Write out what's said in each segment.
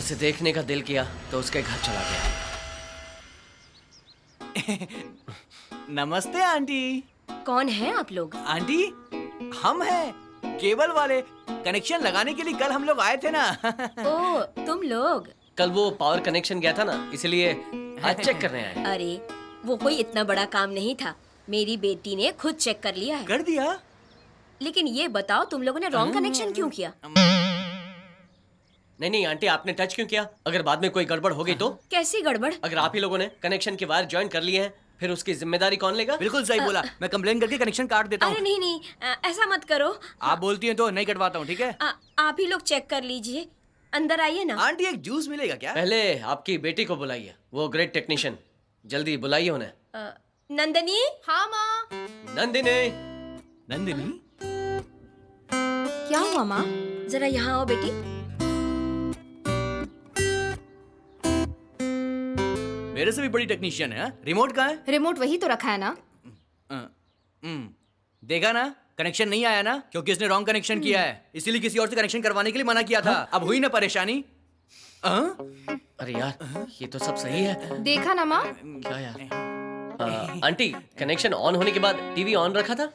उसे देखने का दिल किया तो उसके घर चला गया। नमस्ते आंटी। कौन है आप लोग? आंटी हम हैं केबल वाले। कनेक्शन लगाने के लिए कल हम लोग आए थे ना। ओ, तुम लोग। कल वो पावर कनेक्शन गया था ना, इसलिए आज चेक करने आए। अरे वो कोई इतना बड़ा काम नहीं था, मेरी बेटी ने खुद चेक कर लिया है। कर दिया? लेकिन ये बताओ तुम लोगों ने रॉन्ग कनेक्शन क्यों किया? नहीं आंटी, आपने टच क्यों किया? अगर बाद में कोई गड़बड़ हो गई तो? कैसी गड़बड़? अगर आप ही लोगों ने कनेक्शन के वायर ज्वाइन कर लिए हैं, फिर उसकी जिम्मेदारी कौन लेगा? बिल्कुल सही बोला। मैं कंप्लेन करके कनेक्शन काट देता अरे हूँ। नहीं, ऐसा मत करो। आप बोलती हैं तो नहीं कटवाता हूँ, ठीक है? आप ही लोग चेक कर लीजिए। अंदर आइए ना। आंटी एक जूस मिलेगा क्या? पहले आपकी बेटी को बुलाइए, वो ग्रेट टेक्नीशियन। जल्दी बुलाइए उन्हें। नंदनी। हाँ माँ। नंदिनी। नंदिनी? क्या हुआ माँ? जरा यहाँ आओ बेटी। मेरे से भी बड़ी टेक्नीशियन है। रिमोट कहाँ है? रिमोट वही तो रखा है ना। देखा ना, कनेक्शन नहीं आया ना, क्योंकि इसने रॉन्ग कनेक्शन किया है। इसीलिए किसी और से कनेक्शन करवाने के लिए मना किया था। अब हुई ना परेशानी। अरे यार, ये तो सब सही है। देखा ना माँ। क्या यार? आंटी, कनेक्शन ऑन होने के बाद टीवी ऑन रखा था?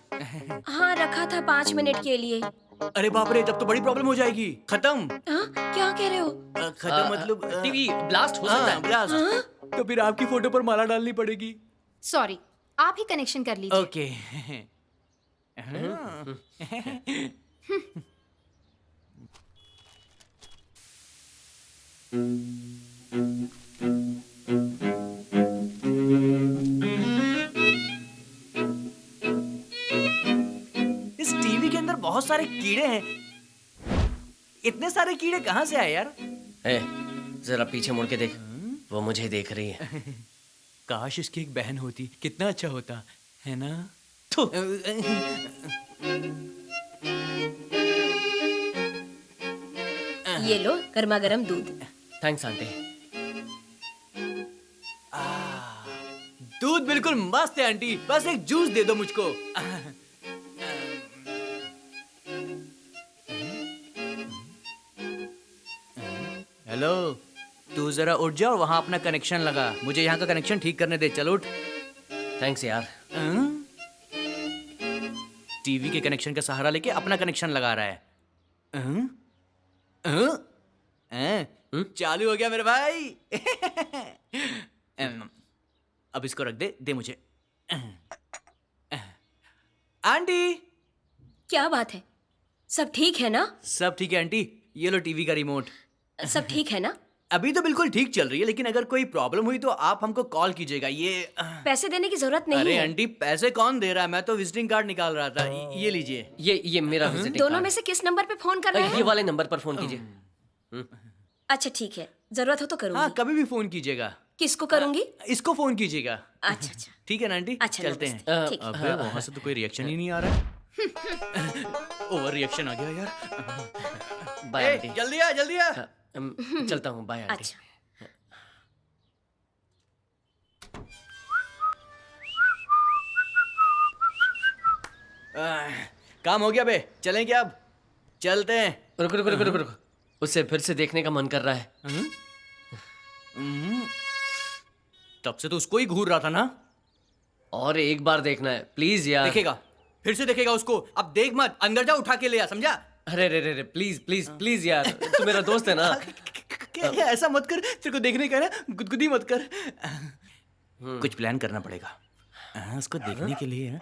हाँ रखा था 5 मिनट के लिए। अरे बाप रे, तब तो बड़ी प्रॉब्लम हो जाएगी। खत्म। क्या कह रहे हो? खत्म मतलब टीवी ब्लास्ट हो सकता है। ब्लास्ट। तो फिर आपकी फोटो पर माला डालनी पड़ेगी। सॉरी, आप ही कनेक्शन कर लीजिए। ओके। इस टीवी के अंदर बहुत सारे कीड़े हैं। इतने सारे कीड़े कहाँ से आए यार? जरा पीछे मुड़ के देख, वो मुझे देख रही है। काश इसकी एक बहन होती, कितना अच्छा होता है ना? ये लो गर्मा गर्म दूध। Thanks aunty. दूध बिल्कुल मस्त है आंटी, बस एक जूस दे दो मुझको। हेलो, तू जरा उठ जा और वहां अपना कनेक्शन लगा। मुझे यहाँ का कनेक्शन ठीक करने दे। चल उठ। थैंक्स यार। टीवी के कनेक्शन का सहारा लेके अपना कनेक्शन लगा रहा है। चालू हो गया मेरे भाई। अब इसको रख दे, दे मुझे। आंटी। क्या बात है? सब ठीक है ना? सब ठीक है आंटी, ये लो टीवी का रिमोट। सब ठीक है ना? अभी तो बिल्कुल ठीक चल रही है, लेकिन अगर कोई प्रॉब्लम हुई तो आप हमको कॉल कीजिएगा। ये पैसे देने की जरूरत नहीं अरे है। आंटी, पैसे कौन दे रहा है? मैं तो विजिटिंग कार्ड निकाल रहा था। ये लीजिए। ये मेरा विजिटिंग दोनों कार्ड। में से किस नंबर पे फोन कर रहे ये हैं? वाले नंबर पर फोन कीजिए। अच्छा ठीक है, जरूरत हो तो हाँ, करूंगी। कभी भी फोन कीजिएगा। किसको करूंगी? इसको फोन कीजिएगा। अच्छा अच्छा ठीक है ना आंटी? अच्छा, चलते नमस्ते। हैं। ठीक है। अबे वहां से तो कोई रिएक्शन ही नहीं आ रहा है। ओवर रिएक्शन आ गया यार। Bye aunty. जल्दी आ, जल्दी आ। चलता हूँ, बाय आंटी। अच्छा। काम हो गया बे, चलें क्या अब? चलते हैं। रुको रुको रुको रुको रुको, उसे फिर से देखने का मन कर रहा है। तब से तो उसको ही घूर रहा था ना। और एक बार देखना है प्लीज यार। देखेगा, फिर से देखेगा उसको। अब देख मत, अंदर जा, उठा के ले आ, समझा? अरे रे रे रे, प्लीज प्लीज प्लीज यार, तू मेरा दोस्त है ना। क्या ऐसा मत कर, तेरे को देखने का ना, गुदगुदी मत कर। कुछ प्लान करना पड़ेगा उसको देखने के लिए।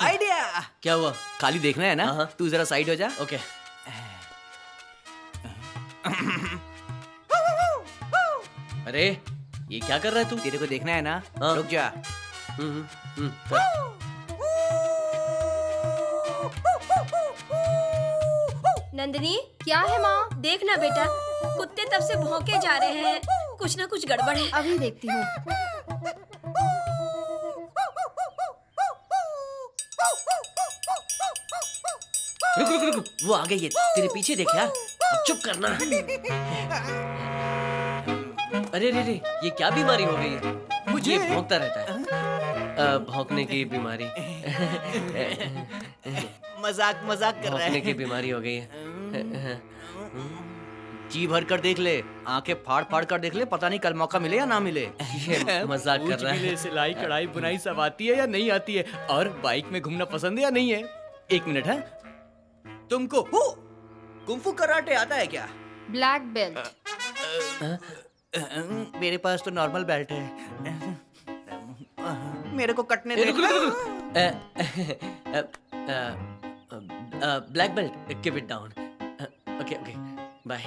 आइडिया। क्या हुआ? खाली देखना है ना? तू जरा साइड हो जा। ओके। अरे ये क्या कर रहा है तू? तेरे को देखना है ना? हाँ। रुक जा। कर। नंदिनी, क्या है माँ? देखना बेटा, कुत्ते तब से भौंके जा रहे हैं। कुछ ना कुछ गड़बड़ है। अभी देखती हूँ। रुक रुक रुक, वो आ गई है, तेरे पीछे देख यार। अब चुप करना। अरे रे रे, ये क्या बीमारी हो गई है? मुझे भौंकता रहता है। भौंकने की बीमारी। मजाक मजाक कर रहा भौंकने है। की बीमारी हो गई है। जी भर कर देख ले, आंखें फाड़ फाड़ कर देख ले, पता नहीं कल मौका मिले या ना मिले। ये मजाक कर रहा है। सिलाई कढ़ाई बुनाई सब आती है या नहीं आती है, और बाइक में घूमना पसंद है या नहीं है? एक मिनट है, तुमको कुंफू कराटे आता है क्या? Black belt. मेरे पास तो नॉर्मल बेल्ट है, मेरे को कटने दे। Black belt, keep it down. Okay okay, bye.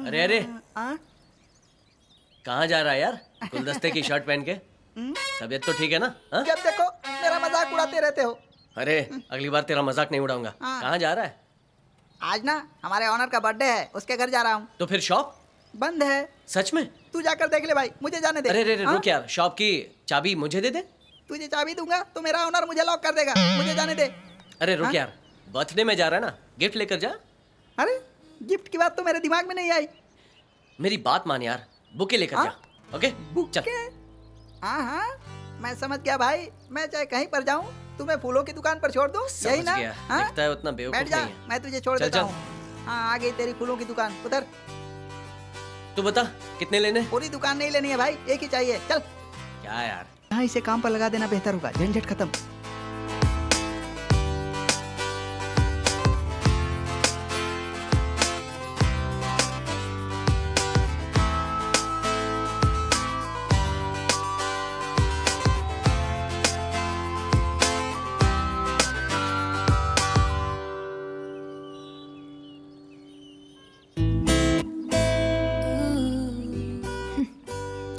अरे अरे, कहाँ जा रहा है यार गुलदस्ते की शर्ट पहन के? तबीयत तो ठीक है ना? हाँ? जब देखो मेरा मजाक उड़ाते रहते हो। अरे अगली बार तेरा मजाक नहीं उड़ाऊंगा। हाँ। कहाँ जा रहा है? आज ना हमारे ऑनर का बर्थडे है, उसके घर जा रहा हूँ। तो फिर शॉप बंद है। सच में? तू जाकर देख ले भाई, मुझे जाने दे। अरे रे रे, हाँ? रुक यार, शॉप की चाबी मुझे दे दे। तुझे चाबी दूंगा तो मेरा ऑनर मुझे लॉक कर देगा, मुझे जाने दे। अरे रुक हाँ? यार, बर्थडे में जा रहा है ना, गिफ्ट लेकर जा। अरे गिफ्ट की बात तो मेरे दिमाग में नहीं आई। मेरी बात मान यार, बुके लेकर हाँ? जा। ओके चल। बुके? हाँ हाँ, मैं समझ गया भाई। मैं चाहे कहीं पर जाऊँ, तुम्हें फूलों की दुकान पर छोड़ दूँ, यही समझ ना? गया, हाँ? दिखता है उतना बैठ बेवकूफ जा, नहीं है। मैं तुझे छोड़ चल, देता चल। हूँ। हाँ, आ गई तेरी फूलों की दुकान। उधर तू बता कितने लेने? पूरी दुकान नहीं लेनी है भाई, एक ही चाहिए। चल। क्या यार, हाँ, इसे काम पर लगा देना बेहतर होगा, झंझट खत्म।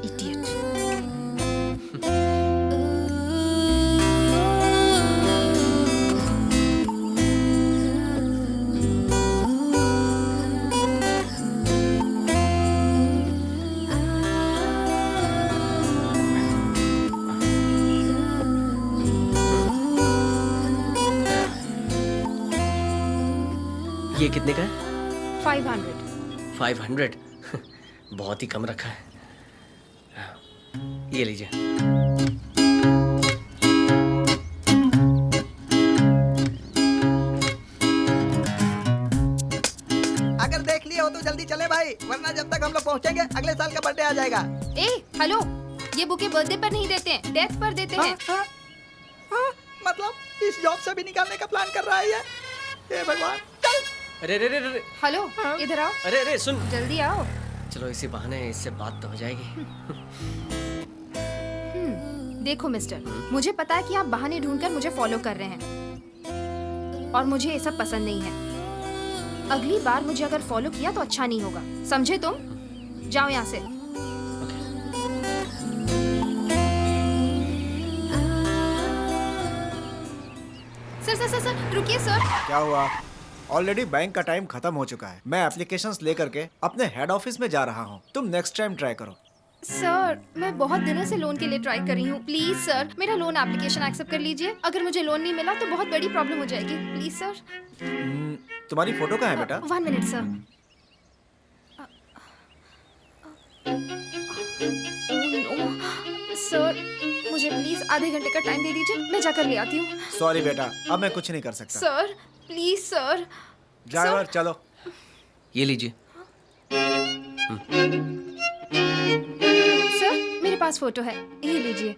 Idiot. ये कितने का है? 500. 500? बहुत ही कम रखा है। ये लीजिए। अगर देख लिए हो तो जल्दी चले भाई, वरना जब तक हम लोग पहुंचेंगे अगले साल का बर्थडे आ जाएगा। ए, हेलो, ये बुके बर्थडे पर नहीं देते हैं, डेथ पर देते हैं। हाँ, हाँ, मतलब इस जॉब से भी निकालने का प्लान कर रहा है ये? हे भगवान, चल। अरे रे रे रे, हेलो, इधर आओ, अरे अरे सुन, जल्दी आओ। चलो इसी बहाने इससे बात तो हो जाएगी। देखो मिस्टर, मुझे पता है कि आप बहाने ढूंढकर मुझे फॉलो कर रहे हैं और मुझे ये सब पसंद नहीं है। अगली बार मुझे अगर फॉलो किया तो अच्छा नहीं होगा, समझे तुम? जाओ यहाँ से। सर, रुकिए सर। क्या हुआ? ऑलरेडी बैंक का टाइम खत्म हो चुका है। मैं एप्लीकेशंस लेकर के अपने हेड ऑफिस में जा रहा हूँ। तुम नेक्स्ट टाइम ट्राई करो। सर, मैं बहुत दिनों से लोन के लिए ट्राई कर रही हूँ। प्लीज सर, मेरा लोन एप्लीकेशन एक्सेप्ट कर लीजिए। अगर मुझे लोन नहीं मिला तो बहुत बड़ी प्रॉब्लम हो जाएगी। Please sir. तुम्हारी फोटो कहाँ है बेटा? 1 मिनट सर। सर, मुझे प्लीज आधे घंटे का टाइम दे दीजिए, मैं जाकर ले आती हूँ। सॉरी बेटा, अब मैं कुछ नहीं कर सकता। Sir, please sir. ड्राइवर चलो। ये लीजिए। सर, मेरे पास फोटो है, ये लीजिए।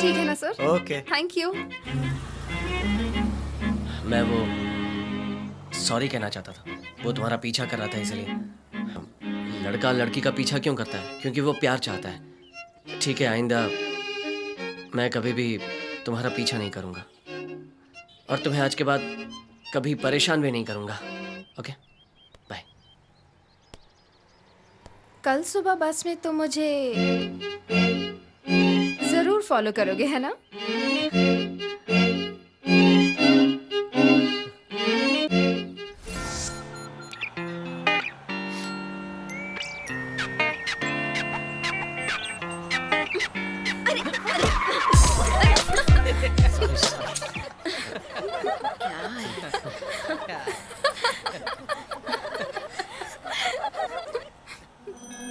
ठीक है ना सर? ओके। Thank you. मैं वो सॉरी कहना चाहता था, वो तुम्हारा पीछा कर रहा था इसलिए। लड़का लड़की का पीछा क्यों करता है? क्योंकि वो प्यार चाहता है। ठीक है, आइंदा मैं कभी भी तुम्हारा पीछा नहीं करूँगा और तुम्हें आज के बाद कभी परेशान भी नहीं करूँगा। Okay, bye. कल सुबह बस में तो मुझे जरूर फॉलो करोगे, है ना?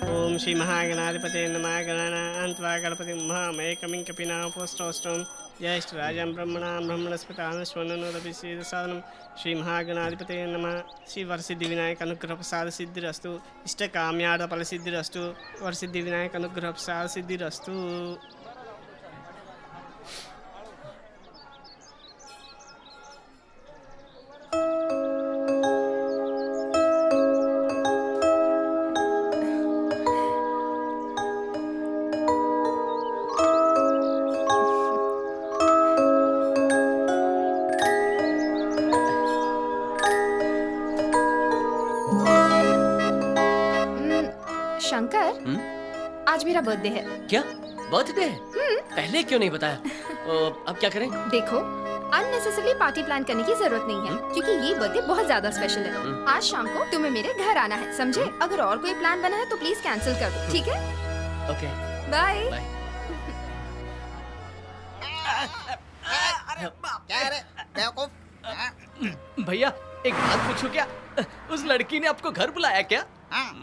ओम श्री श्री महागणाधिपते नमः गणानान्त्वा गणपतिं महामेकमिं कपिनां पोष्टोष्टं ज्येष्ठराजं ब्रह्मणां ब्रह्मणस्पतानश्वन्नोदभिषेदसादनं श्री महागणाधिपते नमः श्री वरसिद्धिविनायक अनुग्रह प्रसाद सिद्धिरस्तु इष्टकाम्यार्थ फल सिद्धिरस्तु वरसिद्धिविनायक अनुग्रह प्रसाद सिद्धिरस्तु। शंकर, आज मेरा बर्थडे है। क्या बर्थडे है? पहले क्यों नहीं बताया? अब क्या करें? देखो, अननेसेसरली पार्टी प्लान करने की जरूरत नहीं है, क्योंकि ये बर्थडे बहुत ज्यादा स्पेशल है। आज शाम को तुम्हें मेरे घर आना है, समझे? अगर और कोई प्लान बना है तो प्लीज कैंसिल कर दो, ठीक है? Okay bye. बाय। क्या रे बेवकूफ? भैया एक बात पूछूं क्या? उस लड़की ने आपको घर बुलाया क्या?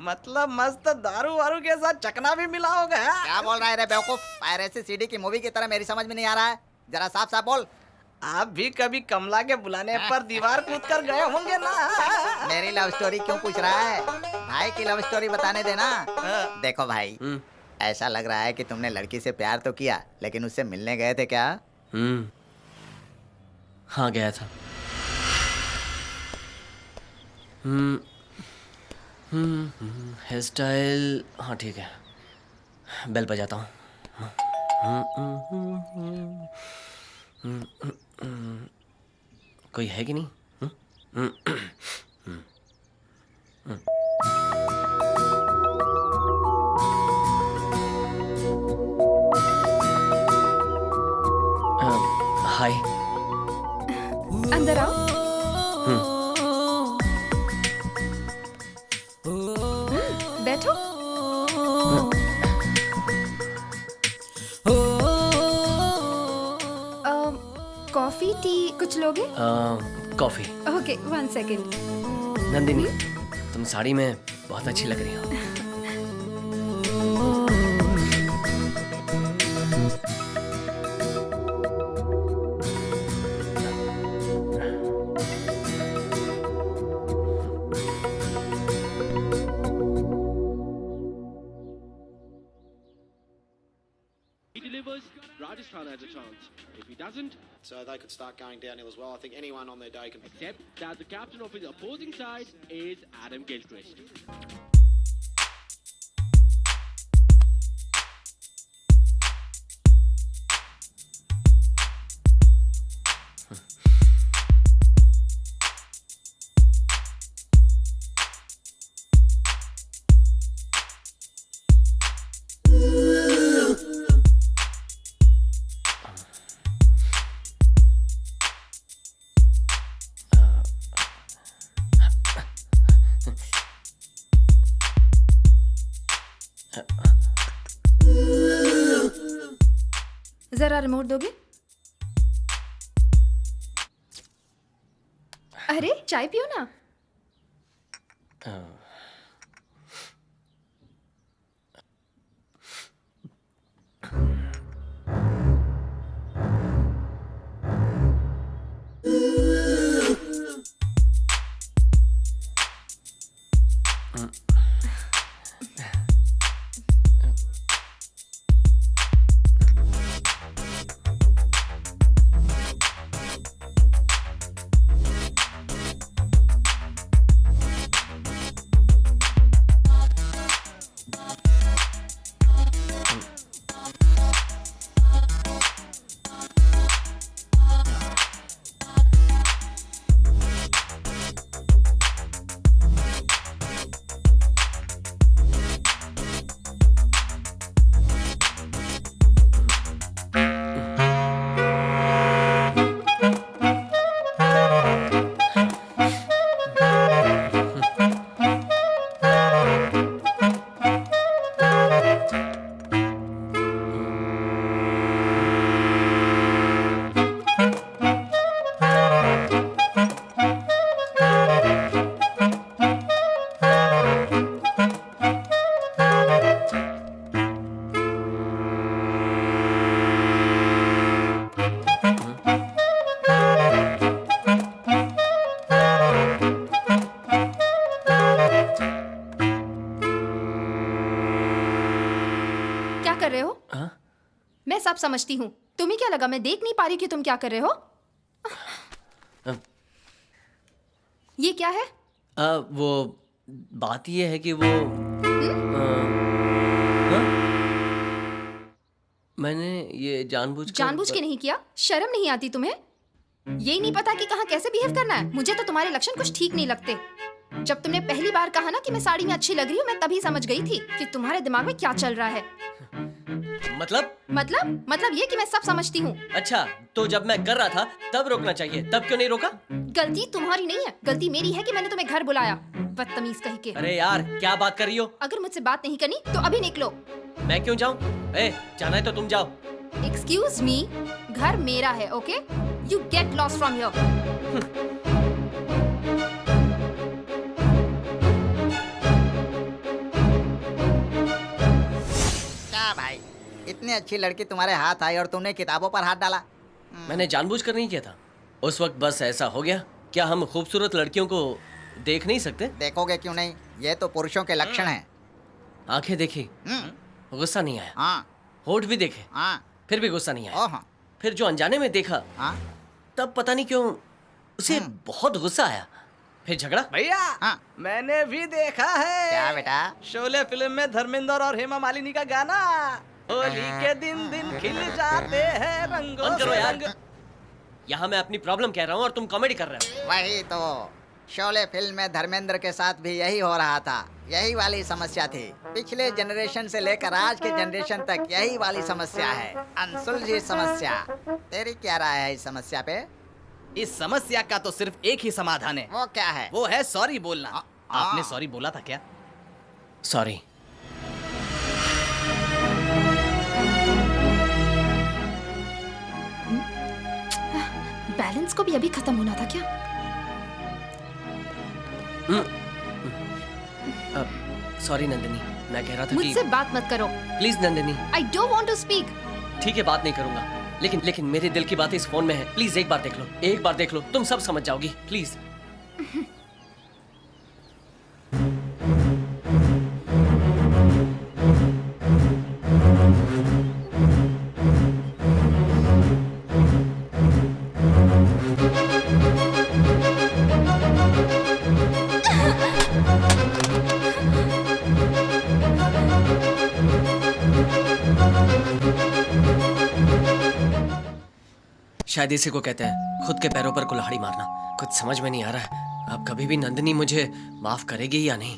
मतलब मस्त दारू वारू के साथ चकना भी मिला होगा। क्या बोल रहा है रे बेवकूफ? पायरेसी सीडी की मूवी की तरह मेरी समझ में नहीं आ रहा है। जरा साफ साफ बोल। आप भी कभी कमला के बुलाने पर दीवार कूद कर गए होंगे ना? मेरी लव स्टोरी क्यों पूछ रहा है? भाई की लव स्टोरी बताने देना। देखो भाई, ऐसा लग रहा है कि तुमने लड़की से प्यार तो किया, लेकिन उससे मिलने गए थे क्या? हाँ गया था। हेयर स्टाइल हाँ ठीक है, बेल बजाता हूँ। कोई है कि नहीं? हाय। अंदर आओ। बैठो। कॉफी टी कुछ लोगे? कॉफी। Okay, 1 second. नंदिनी, तुम साड़ी में बहुत अच्छी लग रही हो। He delivers, Rajasthan has a chance. If he doesn't, so they could start going downhill as well. I think anyone on their day can. except that the captain of his opposing side is Adam Gilchrist. जरा remote दोगे? अरे चाय पियो ना। सब समझती हूँ। तुम्हें क्या लगा मैं देख नहीं पा रही कि तुम क्या कर रहे हो? ये क्या है? वो बात ये है कि वो हाँ? मैंने ये जानबूझ के नहीं किया। शर्म नहीं आती तुम्हें? यही नहीं पता कि कहाँ कैसे बिहेव करना है? मुझे तो तुम्हारे लक्षण कुछ ठीक नहीं लगते। जब तुमने पहली बार कहा ना कि मैं साड़ी में अच्छी लग रही हूँ, मैं तभी समझ गई थी कि तुम्हारे दिमाग में क्या चल रहा है। मतलब ये कि मैं सब समझती हूँ। अच्छा, तो जब मैं कर रहा था तब रोकना चाहिए, तब क्यों नहीं रोका? गलती तुम्हारी नहीं है, गलती मेरी है कि मैंने तुम्हें घर बुलाया। बदतमीज कहीं के। अरे यार, क्या बात कर रही हो? अगर मुझसे बात नहीं करनी तो अभी निकलो। मैं क्यों जाऊं? जाना है तो तुम जाओ। एक्सक्यूज मी, घर मेरा है, okay? You get lost from here. क्या भाई, इतनी अच्छी लड़की तुम्हारे हाथ आई और तुमने किताबों पर हाथ डाला? मैंने जानबूझकर नहीं किया था, उस वक्त बस ऐसा हो गया। क्या हम खूबसूरत लड़कियों को देख नहीं सकते? देखोगे क्यों नहीं, ये तो पुरुषों के लक्षण हैं। आंखें देखी, गुस्सा नहीं आया। हाँ होठ भी देखे, हाँ। फिर भी गुस्सा नहीं आया। ओह फिर जो अनजाने में देखा, हाँ तब पता नहीं क्यों उसे बहुत गुस्सा आया। फिर झगड़ा। भैया हाँ। मैंने भी देखा है। क्या बेटा? शोले फिल्म में धर्मेंद्र और हेमा मालिनी का गाना, होली के दिन दिन खिल जाते हैं रंगों बंद करो से यार। रंग। यहाँ मैं अपनी प्रॉब्लम कह रहा हूँ और तुम कॉमेडी कर रहे हो। वही तो, शोले फिल्म में धर्मेंद्र के साथ भी यही हो रहा था। यही वाली समस्या थी। पिछले जनरेशन से लेकर आज के जनरेशन तक यही वाली समस्या है, अनसुलझी समस्या। तेरी क्या राय है इस समस्या पे? इस समस्या का तो सिर्फ एक ही समाधान है। वो क्या है? वो है सॉरी बोलना। आपने आ। सॉरी बोला था क्या? सॉरी। बैलेंस को भी अभी खत्म होना था क्या? सॉरी नंदिनी, मैं कह रहा था मुझसे कि बात मत करो। Please Nandini. I don't want to speak. ठीक है, बात नहीं करूंगा, लेकिन मेरे दिल की बातें इस फोन में है। प्लीज एक बार देख लो, एक बार देख लो, तुम सब समझ जाओगी। प्लीज। शायद इसी को कहते हैं खुद के पैरों पर कुल्हाड़ी मारना। कुछ समझ में नहीं आ रहा है, अब कभी भी नंदिनी मुझे माफ करेगी या नहीं।